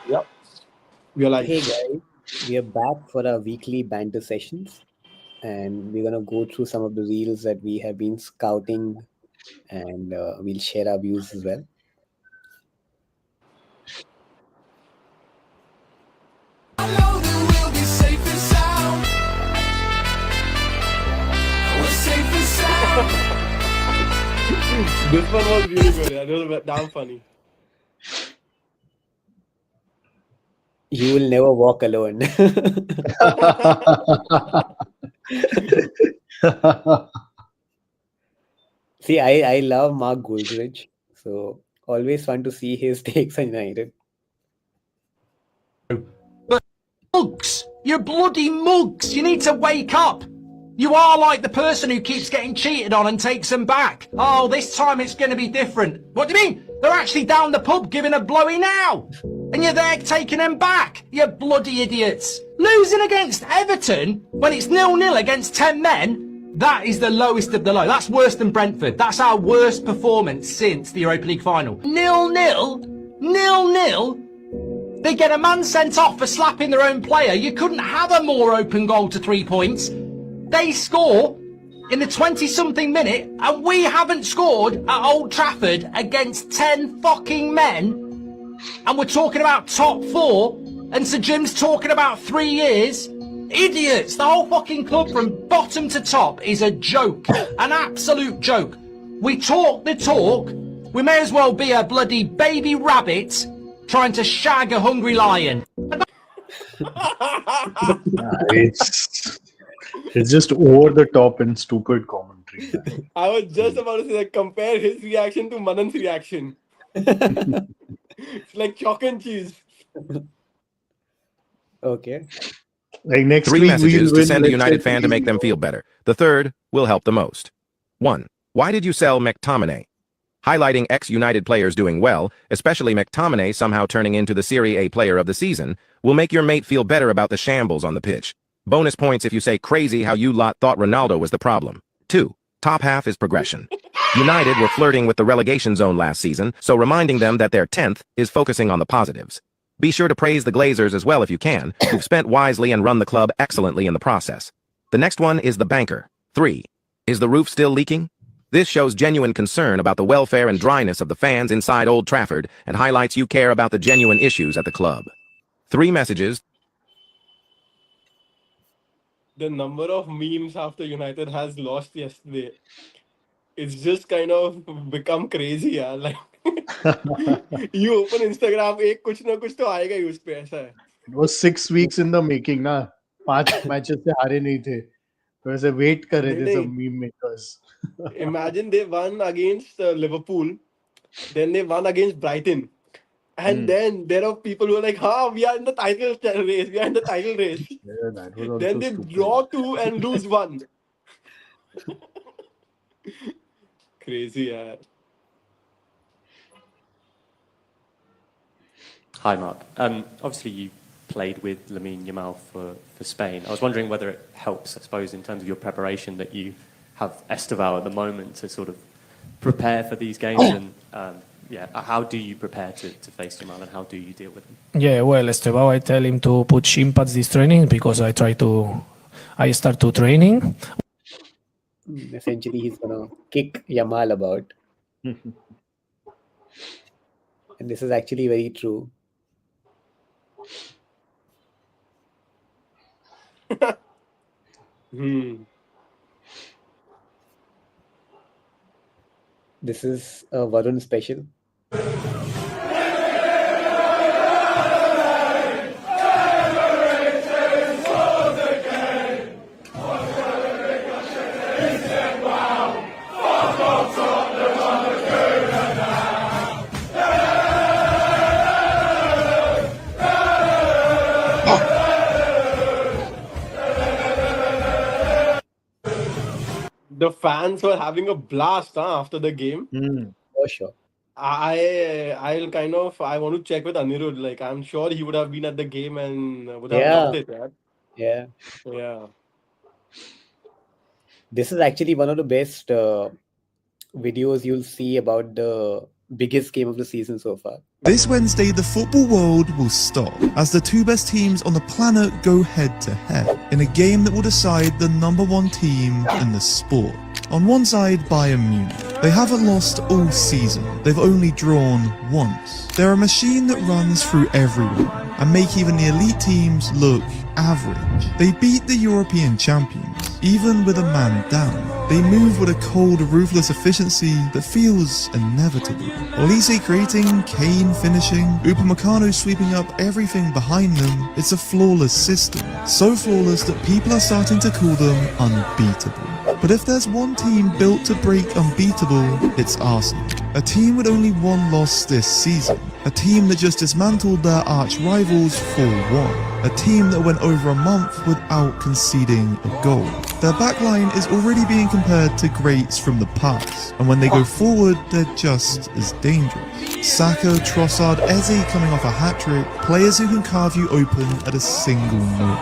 Yep. We are live. Hey guys, we are back for our weekly banter sessions, and we're gonna go through some of the reels that we have been scouting, and we'll share our views as well. This one was really good. Yeah. This was damn funny. You will never walk alone. See, I love Mark Goldridge, so always fun to see his takes on United. Mugs! You're bloody mugs! You need to wake up! You are like the person who keeps getting cheated on and takes them back. Oh, this time it's going to be different. What do you mean? They're actually down the pub giving a blowy now! And you're there taking them back! You bloody idiots! Losing against Everton when it's 0-0 against 10 men? That is the lowest of the low. That's worse than Brentford. That's our worst performance since the Europa League final. 0-0? 0-0? They get a man sent off for slapping their own player. You couldn't have a more open goal to 3 points. They score in the 20-something minute, and we haven't scored at Old Trafford against 10 fucking men. And we're talking about top 4, and Sir Jim's talking about 3 years. Idiots! The whole fucking club from bottom to top is a joke. An absolute joke. We talk the talk. We may as well be a bloody baby rabbit trying to shag a hungry lion. It's just over the top and stupid commentary. I was just about to say that compare his reaction to Manan's reaction. It's like chalk and cheese. Okay. Like next 3 week messages we'll to win, send a let's United say, fan to make them 3-0. feel better. The third will help the most. 1. Why did you sell McTominay? Highlighting ex-United players doing well, especially McTominay somehow turning into the Serie A player of the season, will make your mate feel better about the shambles on the pitch. Bonus points if you say crazy how you lot thought Ronaldo was the problem. 2. Top half is progression. United were flirting with the relegation zone last season, so reminding them that their 10th is focusing on the positives. Be sure to praise the Glazers as well if you can, who've spent wisely and run the club excellently in the process. The next one is the banker. 3. Is the roof still leaking? This shows genuine concern about the welfare and dryness of the fans inside Old Trafford and highlights you care about the genuine issues at the club. 3 messages. The number of memes after United has lost yesterday, it's just kind of become crazy, yeah. Like you open Instagram, एक कुछ ना कुछ तो आएगा ही उस पे ऐसा है. It was 6 weeks in the making ना 5 मैचेस से हारे नहीं थे तो ऐसे वेट कर रहे थे सब meme makers. Imagine they won against Liverpool, then they won against Brighton, and then there are people who are like, we are in the title race, we are in the title race. Yeah, that was also Then they stupid. draw 2 and lose 1. Crazy, yeah. Hi, Mark. Obviously, you played with Lamine Yamal for Spain. I was wondering whether it helps, I suppose, in terms of your preparation that you have Esteval at the moment to sort of prepare for these games. And how do you prepare to face Yamal and how do you deal with him? Yeah, well, Esteban, I tell him to put shin pads this training because I start to training. Essentially, he's gonna kick Yamal about. And this is actually very true. This is a Varun special. The fans were having a blast after the game. For sure. I want to check with Anirudh. Like, I'm sure he would have been at the game and would have loved it. Right? Yeah. Yeah. This is actually one of the best videos you'll see about the biggest game of the season so far. This Wednesday, the football world will stop as the two best teams on the planet go head to head in a game that will decide the number one team in the sport. On one side, Bayern Munich. They haven't lost all season. They've only drawn once. They're a machine that runs through everyone and make even the elite teams look average. They beat the European champions, even with a man down. They move with a cold, ruthless efficiency that feels inevitable. Olise creating, Kane finishing, Upamecano sweeping up everything behind them. It's a flawless system. So flawless that people are starting to call them unbeatable. But if there's one team built to break unbeatable, it's Arsenal. A team with only one loss this season. A team that just dismantled their arch rivals 4-1. A team that went over a month without conceding a goal. Their backline is already being compared to greats from the past, and when they go forward, they're just as dangerous. Saka, Trossard, Eze coming off a hat-trick, players who can carve you open at a single moment.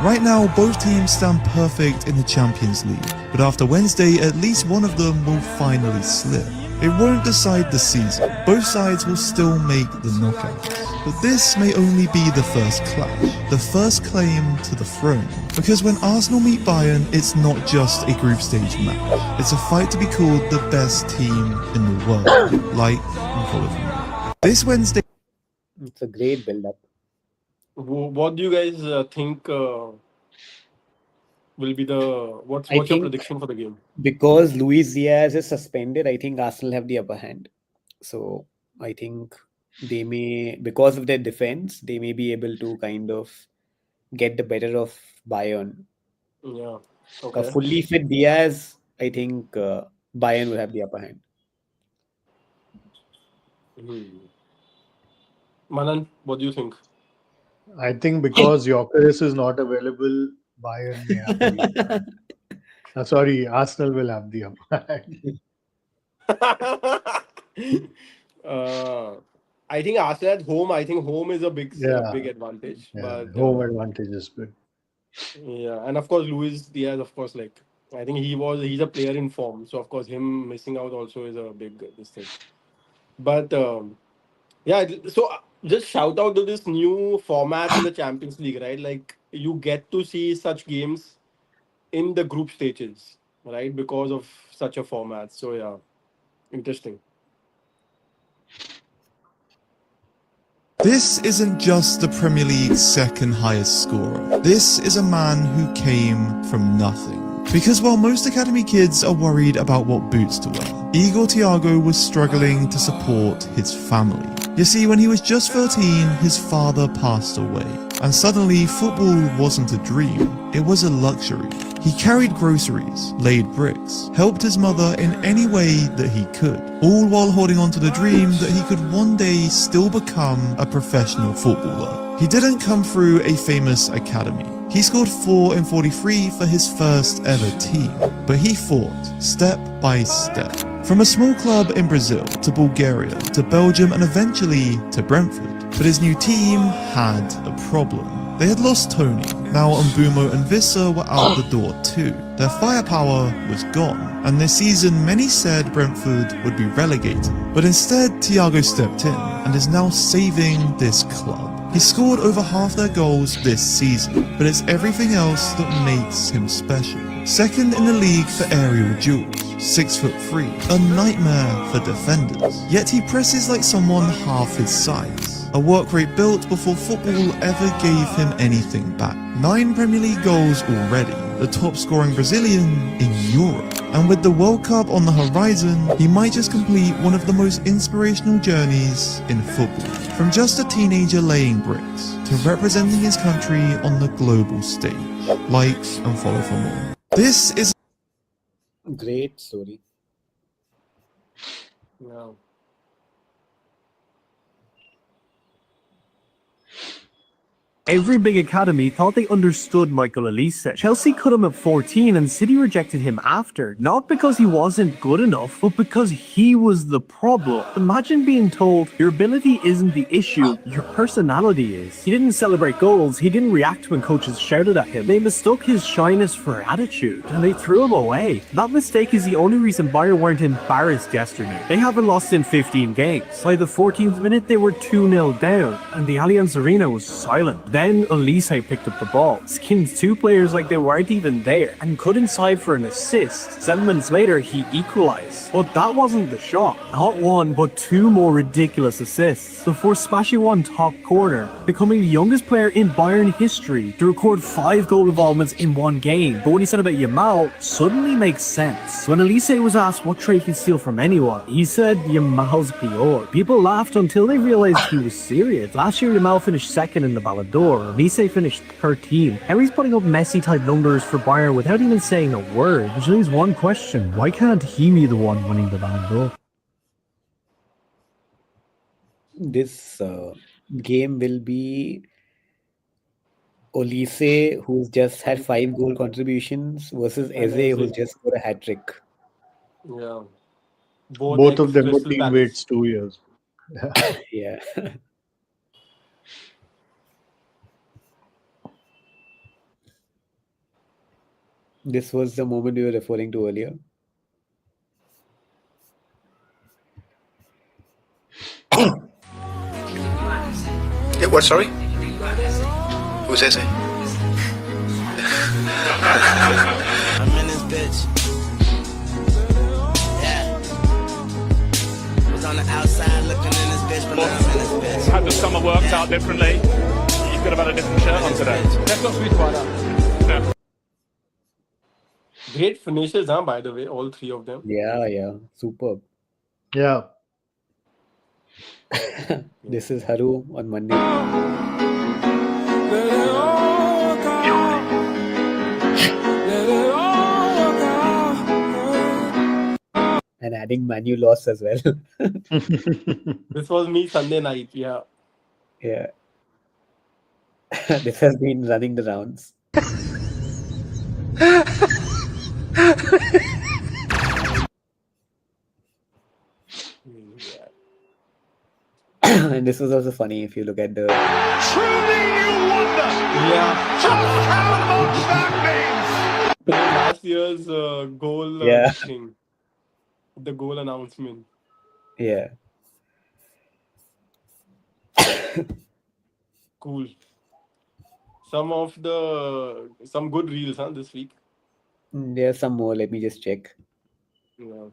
Right now, both teams stand perfect in the Champions League, but after Wednesday, at least one of them will finally slip. It won't decide the season. Both sides will still make the knockouts. But this may only be the first clash, the first claim to the throne. Because when Arsenal meet Bayern, it's not just a group stage match. It's a fight to be called the best team in the world. Like and follow me. This Wednesday. It's a great build-up. What do you guys think will be what's I your think prediction for the game? because Luis Diaz is suspended, I think Arsenal have the upper hand. So I think they may, because of their defense, they may be able to kind of get the better of Bayern. Yeah. A Okay. fully fit Diaz, I think Bayern will have the upper hand. Manan, what do you think? I think because Gyökeres is not available, Bayern may have the upper hand. Sorry, Arsenal will have the upper hand. I think Arsenal at home. I think home is a big Yeah, advantage. yeah, But home advantage is good. yeah, and of course Luis Diaz. Of course, like I think he's a player in form. So of course him missing out also is a big mistake. But yeah, so just shout out to this new format in the Champions League, right? Like you get to see such games in the group stages, right? Because of such a format. So yeah, interesting. This isn't just the Premier League's second highest scorer. This is a man who came from nothing. Because while most academy kids are worried about what boots to wear, Igor Thiago was struggling to support his family. You see, when he was just 13, his father passed away. And suddenly, football wasn't a dream, it was a luxury. He carried groceries, laid bricks, helped his mother in any way that he could, all while holding on to the dream that he could one day still become a professional footballer. He didn't come through a famous academy. He scored 4 in 43 for his first ever team, but he fought step by step. From a small club in Brazil, to Bulgaria, to Belgium, and eventually to Brentford. But his new team had a problem. They had lost Tony. Now Mbumo and Visser were out the door too. Their firepower was gone. And this season many said Brentford would be relegated. But instead Thiago stepped in and is now saving this club. He scored over half their goals this season, but it's everything else that makes him special. Second in the league for aerial duels, 6'3", a nightmare for defenders. Yet he presses like someone half his size. A work rate built before football ever gave him anything back. 9 Premier League goals already, the top scoring Brazilian in Europe. And with the World Cup on the horizon, he might just complete one of the most inspirational journeys in football. From just a teenager laying bricks, to representing his country on the global stage. Like and follow for more. This is Great story. Yeah. every big academy thought they understood Michael Elise. Chelsea cut him at 14 and City rejected him after, not because he wasn't good enough, but because he was the problem. Imagine being told, your ability isn't the issue, your personality is. He didn't celebrate goals, he didn't react when coaches shouted at him. They mistook his shyness for attitude, and they threw him away. That mistake is the only reason Bayern weren't embarrassed yesterday. They haven't lost in 15 games. By the 14th minute, they were 2-0 down, and the Allianz Arena was silent. Then Elise picked up the ball, skinned two players like they weren't even there, and cut inside for an assist. 7 minutes later, he equalised. But that wasn't the shot. Not one, but two more ridiculous assists before smashing one top corner, becoming the youngest player in Bayern history to record 5 goal involvements in one game. But what he said about Yamal suddenly makes sense. When Elise was asked what trait he'd steal from anyone, he said Yamal's PR. People laughed until they realised he was serious. Last year, Yamal finished second in the Ballon d'Or. Elise finished 13. Henry's putting up Messi-type numbers for Bayern without even saying a word, which leaves one question. Why can't he be the one winning the Ballon d'Or? This game will be Olise, who's just had 5 goal contributions, versus Eze, who's just scored a hat-trick. Yeah. Both of them were Crystal teammates 2 years. Yeah. This was the moment we were referring to earlier. Yeah, what, sorry? Who's Eze? I'm in this bitch. Yeah. Was on the outside looking in this bitch, but now I'm in this bitch. Had the summer worked out differently? You could have had a different shirt on today. Let's not speak about that. No. Great finishes, huh, by the way, all 3 of them. Yeah. Superb. Yeah. This is Haru on Monday. And adding Manu loss as well. This was me Sunday night, yeah. Yeah. This has been running the rounds. And this was also funny if you look at the... Truly you wonder Yeah. just how much that means. Last year's goal thing. The goal announcement. Yeah. Cool. Some good reels, huh, this week. There's some more. Let me just check. Yeah.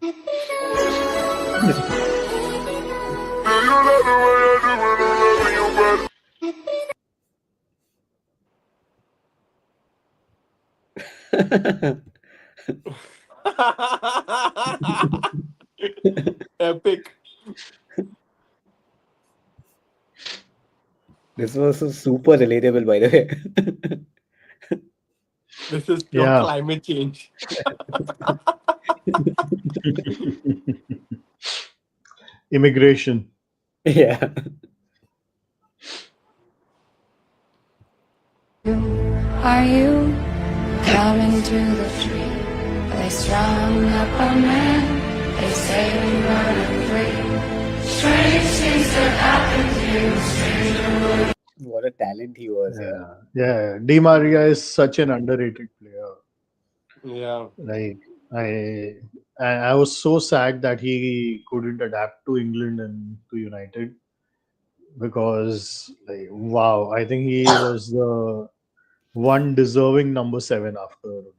Epic. This was super relatable, by the way. This is pure climate change. Immigration. Yeah. Are you coming to the tree? Are they strung up a man? They say we run free. Strange things that happen to you, stranger. What a talent he was. Yeah. Di Maria is such an underrated player. Yeah. Like I was so sad that he couldn't adapt to England and to United, because wow, I think he was the one deserving number 7 after Ronaldo.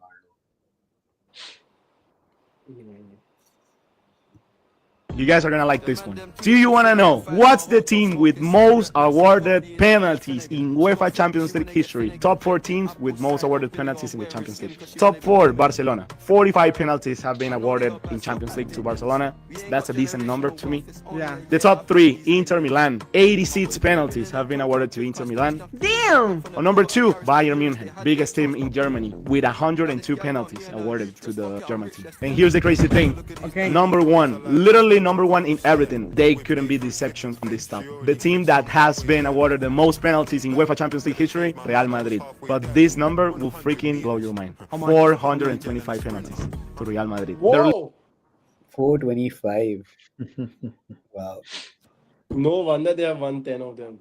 You guys are gonna like this one. Do you wanna know what's the team with most awarded penalties in UEFA Champions League history? Top 4 teams with most awarded penalties in the Champions League. Top 4, Barcelona. 45 penalties have been awarded in Champions League to Barcelona. That's a decent number to me. Yeah. The top 3, Inter Milan. 86 penalties have been awarded to Inter Milan. Damn! On number 2, Bayern Munich, biggest team in Germany, with 102 penalties awarded to the German team. And here's the crazy thing. Okay. Number 1, literally literally number one in everything. They couldn't be deceptions on this stuff. The team that has been awarded the most penalties in UEFA Champions League history, Real Madrid. But this number will freaking blow your mind. 425 penalties to Real Madrid. Whoa! 425. Wow. No wonder they have won 10 of them.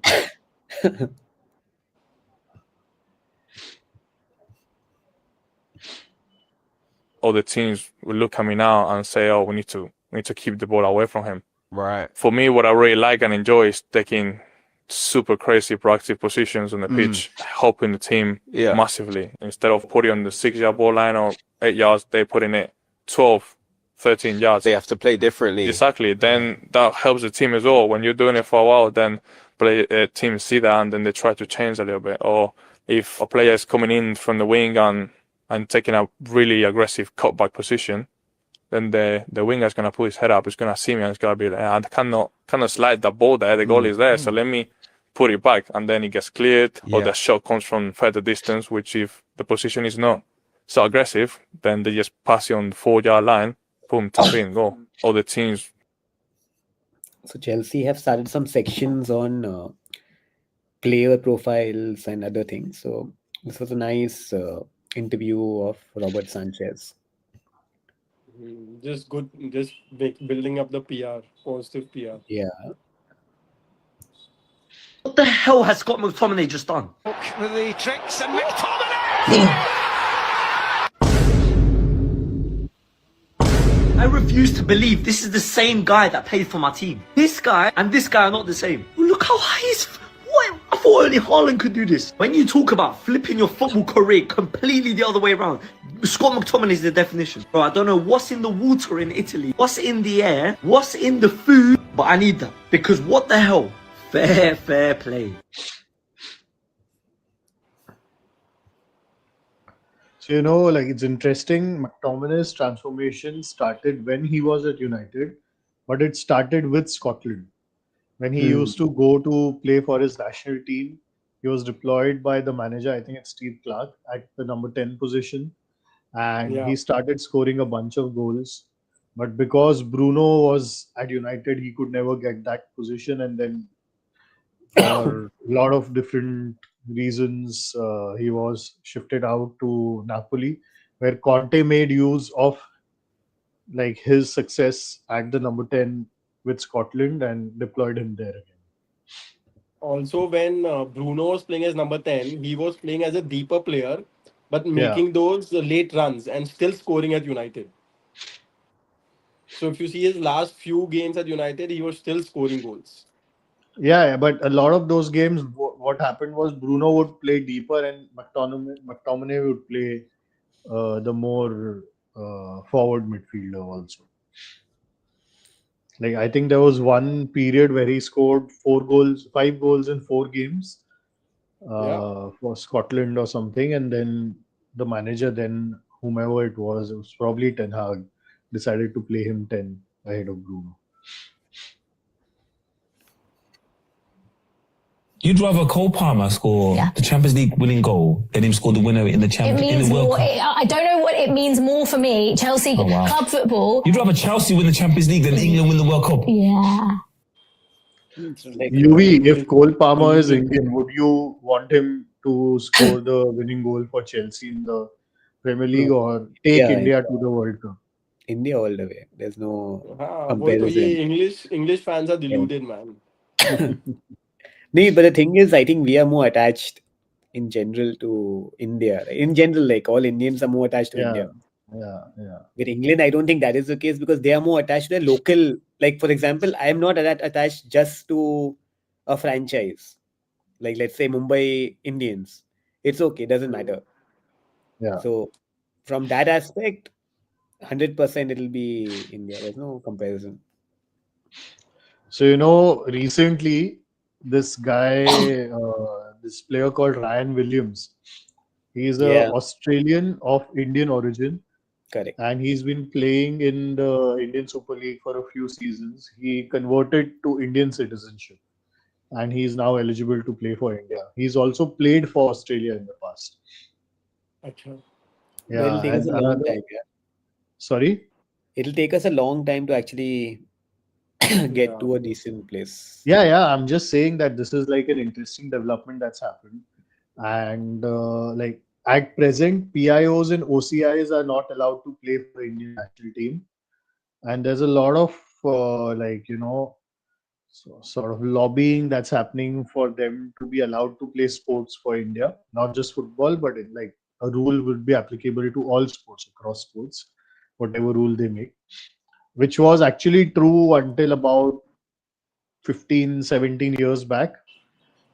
Other teams will look at me now and say, "Oh, we need to keep the ball away from him." Right. For me, what I really like and enjoy is taking super crazy proactive positions on the pitch, helping the team massively. Instead of putting on the 6-yard ball line or 8 yards, they put in it 12, 13 yards. They have to play differently. Exactly. Then that helps the team as well. When you're doing it for a while, then teams see that and then they try to change a little bit. Or if a player is coming in from the wing and taking a really aggressive cutback position, then the winger is going to put his head up. He's going to see me and it's going to be like, I cannot slide the ball there. The goal is there. So let me put it back. And then it gets cleared or the shot comes from further distance, which if the position is not so aggressive, then they just pass it on the 4-yard line, boom, tap in, go. All the teams. So Chelsea have started some sections on player profiles and other things. So this was a nice interview of Robert Sanchez. Just good, just building up the PR, positive PR. Yeah. What the hell has Scott McTominay just done? With the tricks and McTominay! I refuse to believe this is the same guy that played for my team. This guy and this guy are not the same. Look how high he's... What? I thought only Haaland could do this. When you talk about flipping your football career completely the other way around, Scott McTominay is the definition. Bro, I don't know what's in the water in Italy, what's in the air, what's in the food, but I need that. Because what the hell? Fair play. So, it's interesting. McTominay's transformation started when he was at United, but it started with Scotland. When he used to go to play for his national team, he was deployed by the manager, I think it's Steve Clarke, at the number 10 position. And he started scoring a bunch of goals. But because Bruno was at United, he could never get that position. And then for a lot of different reasons, he was shifted out to Napoli, where Conte made use of his success at the number 10 with Scotland and deployed him there again. Also, when Bruno was playing as number 10, he was playing as a deeper player, but making those late runs and still scoring at United. So if you see his last few games at United, he was still scoring goals. Yeah, but a lot of those games, what happened was Bruno would play deeper and McTominay would play the more forward midfielder also. I think there was one period where he scored 5 goals in 4 games for Scotland or something. And then the manager, whomever it was probably Ten Hag, decided to play him 10 ahead of Bruno. You'd rather Cole Palmer score the Champions League winning goal than him score the winner in the World Cup? I don't know what it means more for me. Chelsea club football. You'd rather Chelsea win the Champions League than England win the World Cup? Yeah. UV, if Cole Palmer is Indian, would you want him to score the winning goal for Chelsea in the Premier League or take India to the World Cup? India all the way. There's no comparison. English fans are deluded, man. No, but the thing is, I think we are more attached in general to India. In general, all Indians are more attached to India. Yeah. With England, I don't think that is the case because they are more attached to their local. For example, I am not attached just to a franchise. Let's say Mumbai Indians. It's okay, doesn't matter. Yeah. So from that aspect, 100% it'll be India. There's no comparison. So, recently, this guy, this player called Ryan Williams, he's an Australian of Indian origin. Correct. And he's been playing in the Indian Super League for a few seasons. He converted to Indian citizenship and he's now eligible to play for India. He's also played for Australia in the past. Okay. Yeah. It'll take us a long time. Sorry? It'll take us a long time to actually get to a decent place. Yeah. I'm just saying that this is like an interesting development that's happened, and like at present, PIOs and OCIs are not allowed to play for the Indian national team, and there's a lot of sort of lobbying that's happening for them to be allowed to play sports for India, not just football, but like a rule would be applicable to all sports across sports, whatever rule they make, which was actually true until about 15, 17 years back,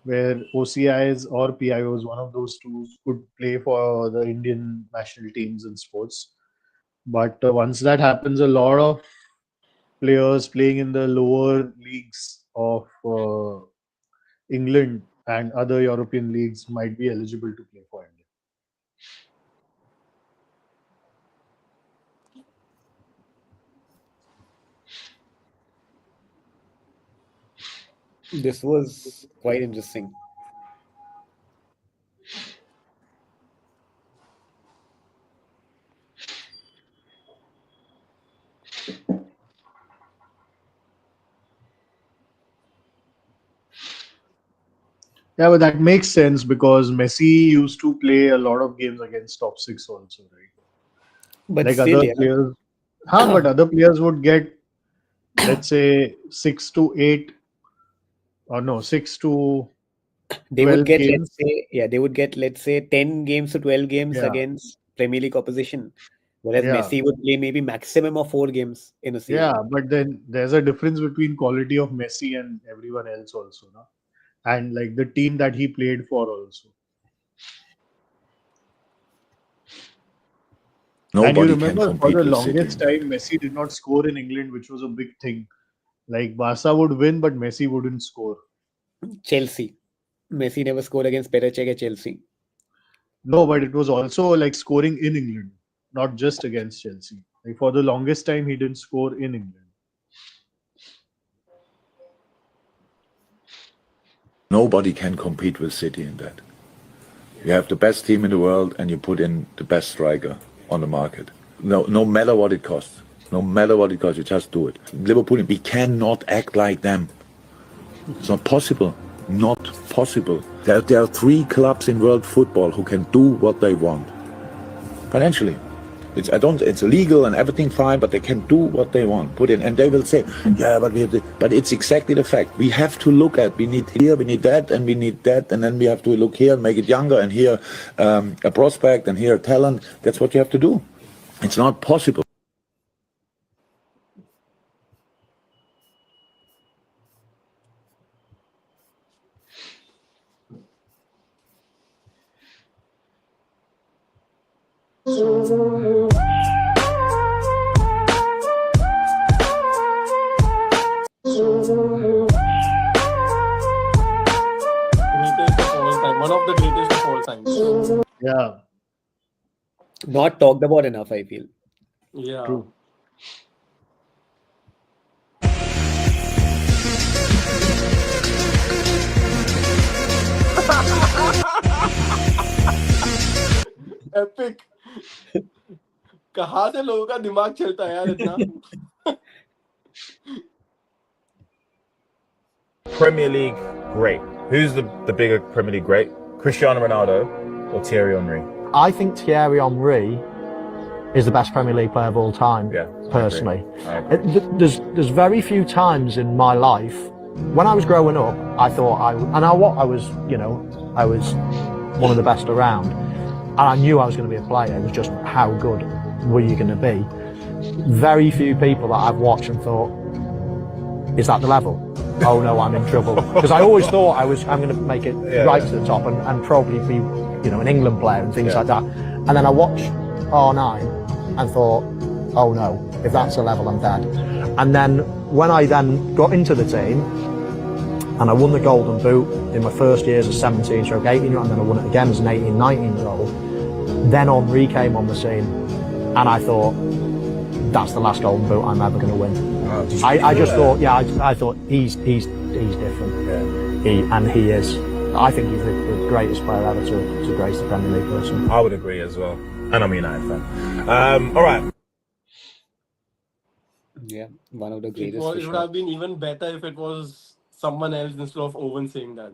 where OCIs or PIOs, one of those two, could play for the Indian national teams in sports. But once that happens, a lot of players playing in the lower leagues of England and other European leagues might be eligible to play for India. This was quite interesting. Yeah, but that makes sense because Messi used to play a lot of games against top six also, right? But like still, other yeah. players, but other players would get, let's say, 6 to 8, or no, 6 to They 12 would get, games. they would get, let's say, 10 games to 12 games Yeah. against Premier League opposition. Whereas Yeah. Messi would play maybe maximum of 4 games in a season. Yeah, but then there's a difference between quality of Messi and everyone else also, no? And like the team that he played for also. And you Nobody can remember for compete the with longest City. time, Messi did not score in England, which was a big thing. Like Barca would win, but Messi wouldn't score. Chelsea. Messi never scored against Perechek at Chelsea. No, but it was also like scoring in England, not just against Chelsea. Like for the longest time, he didn't score in England. Nobody can compete with City in that. You have the best team in the world and you put in the best striker on the market. No matter what it costs. No matter what it costs, you just do it. Liverpool, we cannot act like them. It's not possible. Not possible. There are 3 clubs in world football who can do what they want. Financially. It's illegal and everything fine, but they can do what they want. Put in, and they will say, yeah, but but it's exactly the fact. We have to look at, we need here, we need that, and we need that, and then we have to look here and make it younger, and here a prospect, and here a talent. That's what you have to do. It's not possible. One of the greatest of all time. Yeah. Not talked about enough, I feel. Yeah. True. Epic. कहाँ से लोगों का दिमाग चलता है यार इतना? Premier League great. Who's the bigger Premier League great? Cristiano Ronaldo or Thierry Henry? I think Thierry Henry is the best Premier League player of all time, personally. I agree. There's very few times in my life, when I was growing up, I thought I was one of the best around. And I knew I was going to be a player. It was just how good were you going to be? Very few people that I've watched and thought, is that the level? Oh no, I'm in trouble. Because I always thought I'm going to make it right to the top and probably be, an England player and things like that. And then I watched R9 and thought, oh no, if that's the level, I'm dead. And then when I then got into the team and I won the Golden Boot in my first year as a 17 stroke 18 year old, and then I won it again as an 18, 19 year old, then Henry came on the scene and I thought, that's the last Golden Boot I'm ever going to win. I just thought, I thought he's different. Yeah. He is. I think he's the greatest player ever to grace the Premier League personally. I would agree as well. And I'm a United fan. All right. Yeah, one of the It greatest was. for It would sure. have been even better if it was someone else instead of Owen saying that.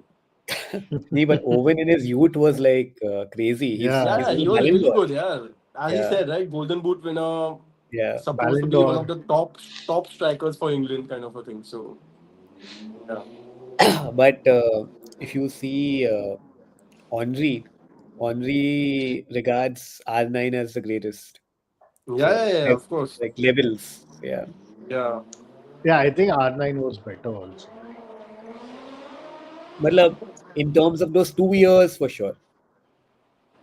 Nee, but Owen in his youth was like crazy. He's Yeah, won he a was Ballon really d'Or. good. Yeah, as he Yeah, said, right, Golden Boot winner, yeah. supposed to Ballon be one of d'Or. the top strikers for England, kind of a thing. So yeah, But if you see Henry, Henry regards R9 as the greatest. So yeah, of course, like levels. Yeah. yeah. Yeah, I think R9 was better also. Matlab, in terms of those 2 years for sure.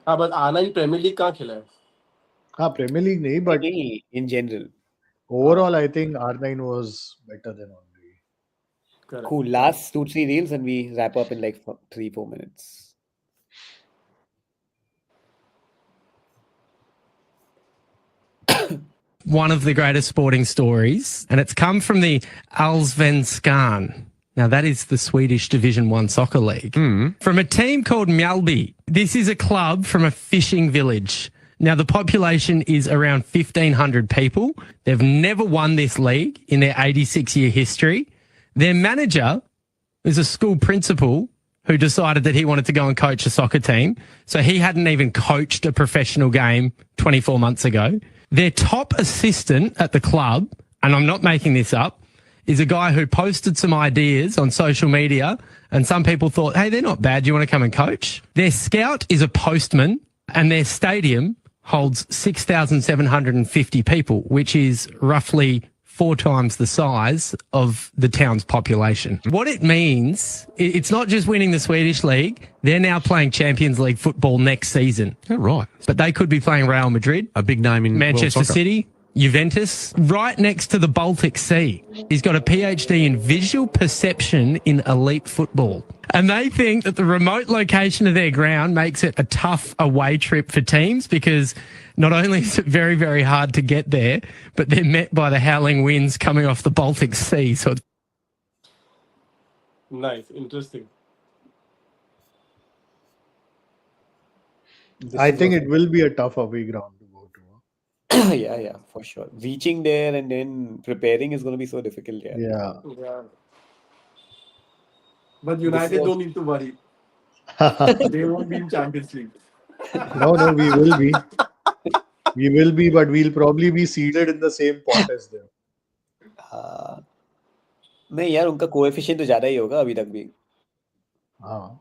हाँ but R9 Premier League कहाँ खेला है? हाँ, Premier League नहीं, but Maybe in general. overall, I think R9 was better than Henry. Correct. Cool. Last 2-3 reels and we wrap up in like 3-4 minutes. One of the greatest sporting stories, and it's come from the Allsvenskan. Now, that is the Swedish Division 1 soccer league. From a team called Mjällby. This is a club from a fishing village. Now, the population is around 1,500 people. They've never won this league in their 86-year history. Their manager is a school principal who decided that he wanted to go and coach a soccer team. So he hadn't even coached a professional game 24 months ago. Their top assistant at the club, and I'm not making this up, is a guy who posted some ideas on social media and some people thought, hey, they're not bad. Do you want to come and coach? Their scout is a postman and their stadium holds 6,750 people, which is roughly 4 times the size of the town's population. What it means, it's not just winning the Swedish League. They're now playing Champions League football next season. Oh, right. But they could be playing Real Madrid, A big name in world Manchester soccer. City, Juventus, right next to the Baltic Sea. He's got a PhD in visual perception in elite football. And they think that the remote location of their ground makes it a tough away trip for teams because not only is it very, very hard to get there, but they're met by the howling winds coming off the Baltic Sea. So Nice, interesting. I think it will be a tough away ground to go to. Yeah, for sure. Reaching there and then preparing is going to be so difficult. Yeah. Yeah. But United was- don't need to worry. They won't be in Champions League. No, we will be. We will be, but we'll probably be seated in the same pot as them. नहीं यार उनका coefficient तो ज्यादा ही होगा अभी तक भी. हाँ.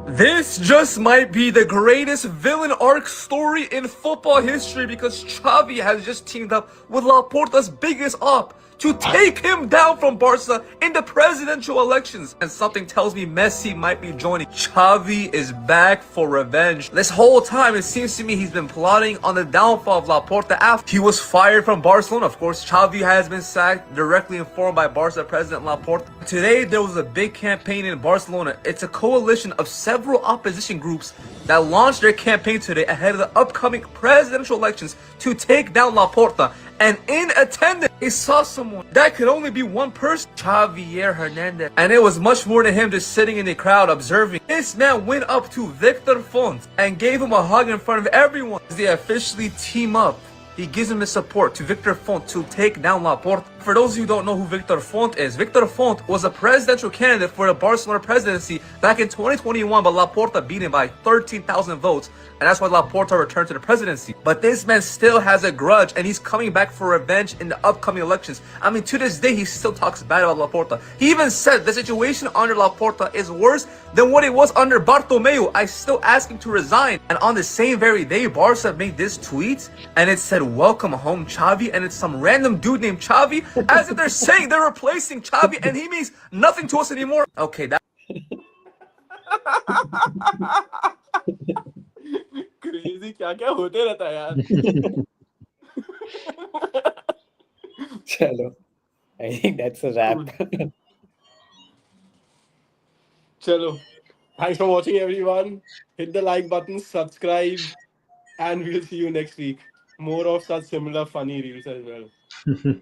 This just might be the greatest villain arc story in football history because Xavi has just teamed up with Laporta's biggest op to take him down from Barca in the presidential elections. And something tells me Messi might be joining. Xavi is back for revenge. This whole time, it seems to me he's been plotting on the downfall of Laporta after he was fired from Barcelona. Of course, Xavi has been sacked, directly informed by Barca president Laporta. Today, there was a big campaign in Barcelona. It's a coalition of several opposition groups that launched their campaign today ahead of the upcoming presidential elections to take down Laporta. And in attendance, they saw someone that could only be one person, Javier Hernandez. And it was much more than him just sitting in the crowd observing. This man went up to Victor Font and gave him a hug in front of everyone. As they officially team up, he gives him his support to Victor Font to take down Laporta. For those of you who don't know who Victor Font is, Victor Font was a presidential candidate for the Barcelona presidency back in 2021, but Laporta beat him by 13,000 votes, and that's why Laporta returned to the presidency. But this man still has a grudge, and he's coming back for revenge in the upcoming elections. I mean, to this day, he still talks bad about Laporta. He even said the situation under Laporta is worse than what it was under Bartomeu. I still ask him to resign. And on the same very day, Barca made this tweet, and it said, "Welcome home, Xavi," and it's some random dude named Xavi, as if they're saying they're replacing Xavi, and he means nothing to us anymore. Okay, that. Crazy, क्या होते रहता है यार. चलो, I think that's a wrap. Chalo. Thanks for watching, everyone. Hit the like button, subscribe, and we'll see you next week. More of such similar funny reels as well.